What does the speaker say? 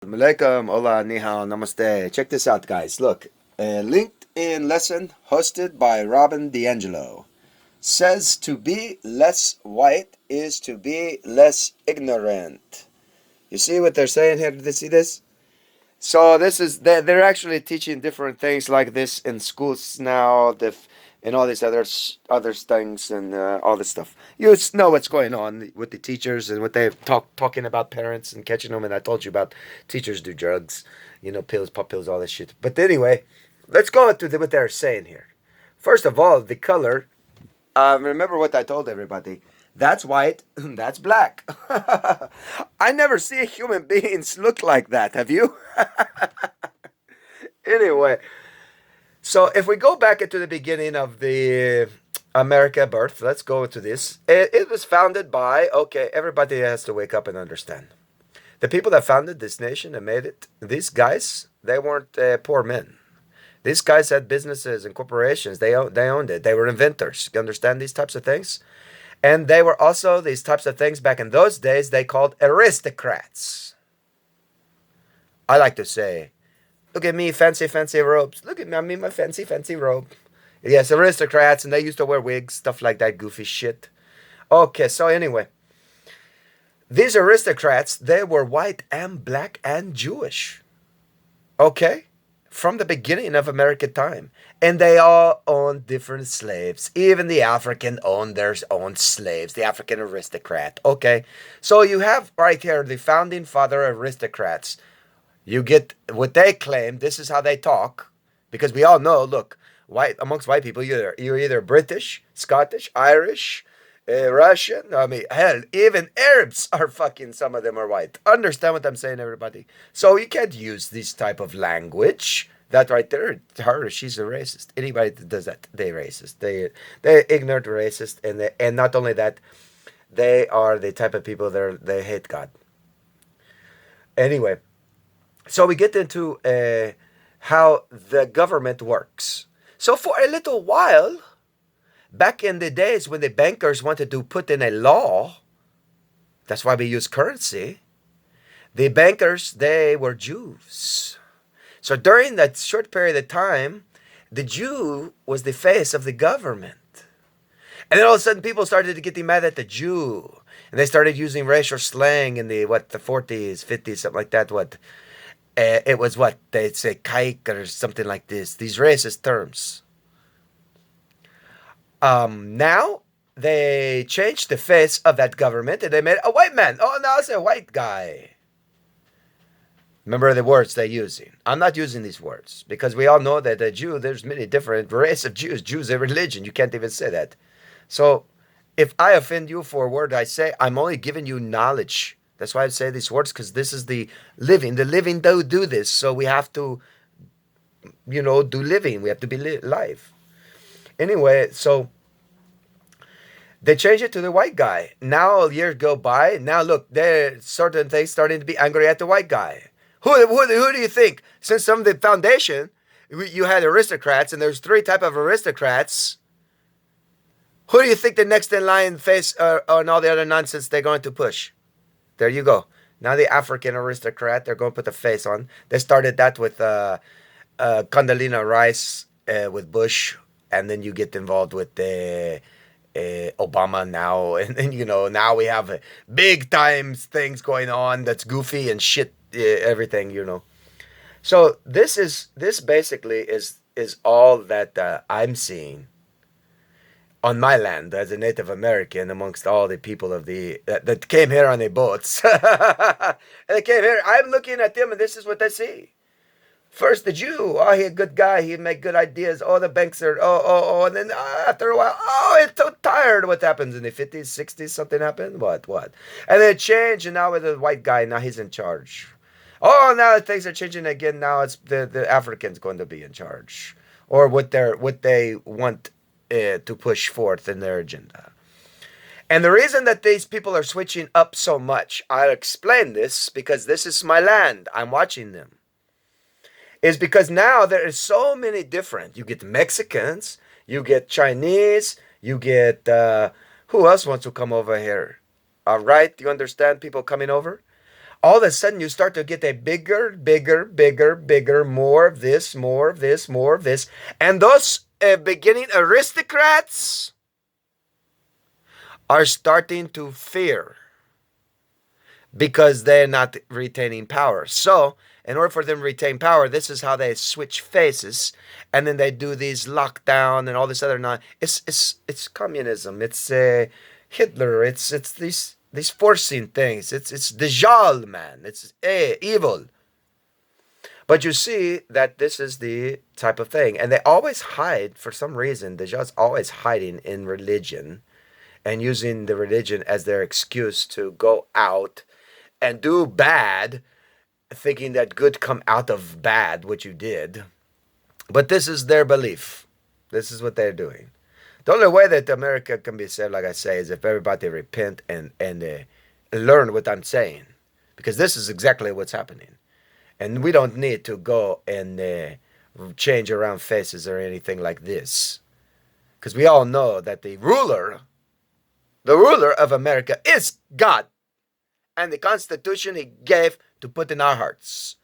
Alaikum, hola, ni hao, namaste. Check this out, guys. Look, a LinkedIn lesson hosted by Robin DiAngelo says to be less white is to be less ignorant. You see what they're saying here? Did you see this? So this is they're actually teaching different things like this in schools now, and all these other things and all this stuff. You know what's going on with the teachers and what they're talking about parents and catching them. And I told you about teachers do drugs, pills, pop pills, all this shit. But anyway, let's go into what they're saying here. First of all, the color. Remember what I told everybody. That's white, that's black. I never see human beings look like that. Have you? Anyway, so if we go back into the beginning of the America birth, let's go to this. It was founded by, okay, everybody has to wake up and understand. The people that founded this nation and made it, these guys, they weren't poor men. These guys had businesses and corporations. They owned it. They were inventors. You understand these types of things? And they were also these types of things back in those days they called aristocrats. I like to say, look at me, fancy, fancy robes. Look at me, my fancy, fancy robe. Yes, aristocrats, and they used to wear wigs, stuff like that goofy shit. Okay, so anyway, these aristocrats, they were white and black and Jewish. Okay? From the beginning of American time. And they all owned different slaves. Even the African owned their own slaves, the African aristocrat. Okay, so you have right here the founding father aristocrats. You get what they claim. This is how they talk. Because we all know, look, amongst white people, you're either British, Scottish, Irish, Russian. I mean, hell, even Arabs are fucking, some of them are white. Understand what I'm saying, everybody? So you can't use this type of language. That right there, she's a racist. Anybody that does that, they're racist. They're ignorant racist, and not only that, they are the type of people they hate God. Anyway, so we get into how the government works. So for a little while, back in the days when the bankers wanted to put in a law, that's why we use currency, the bankers, they were Jews. So during that short period of time, the Jew was the face of the government. And then all of a sudden people started to get mad at the Jew. And they started using racial slang in the 40s, 50s, something like that. It was they'd say kike or something like this. These racist terms. Now they changed the face of that government and they made a white man. Oh, now it's a white guy. Remember the words they're using. I'm not using these words because we all know that a Jew, there's many different race of Jews. Jews are religion. You can't even say that. So if I offend you for a word I say, I'm only giving you knowledge. That's why I say these words, because this is the living. The living do this. So we have to, do living. We have to be live. Anyway, so they changed it to the white guy. Now years go by. Now look, there's certain things starting to be angry at the white guy. Who do you think? Since from the foundation, you had aristocrats, and there's three type of aristocrats. Who do you think the next in line face on all the other nonsense they're going to push? There you go. Now the African aristocrat, they're going to put the face on. They started that with Condoleezza Rice with Bush, and then you get involved with Obama now, and now we have big times things going on that's goofy and shit, everything. So this basically is all that I'm seeing on my land as a Native American amongst all the people of that came here on the boats. And they came here. I'm looking at them, and this is what I see. First, the Jew. Oh, he's a good guy. He make good ideas. Oh, the banks are. Oh. And then after a while, it's so tired. What happens in the 50s, 60s? Something happened. What? And then it changed, and now with the white guy, now he's in charge. Oh, now things are changing again. Now it's the Africans going to be in charge, or what they want to push forth in their agenda. And the reason that these people are switching up so much, I'll explain this because this is my land. I'm watching them. Is because now there is so many different. You get Mexicans, you get Chinese, you get who else wants to come over here? All right, you understand people coming over? all of a sudden you start to get a bigger, bigger, bigger, bigger, more of this, more of this, more of this. And those beginning aristocrats are starting to fear because they're not retaining power. So, in order for them to retain power, this is how they switch faces, and then they do these lockdown and all this other non. It's communism. It's Hitler. It's these forcing things. It's Dajjal, man. It's evil. But you see that this is the type of thing, and they always hide for some reason. Dajjal's always hiding in religion, and using the religion as their excuse to go out and do bad, thinking that good come out of bad, what you did. But this is their belief. This is what they're doing. The only way that America can be saved, like I say, is if everybody repent and learn what I'm saying, because this is exactly what's happening, and we don't need to go and change around faces or anything like this, because we all know that the ruler of America is God, and the Constitution He gave to put in our hearts.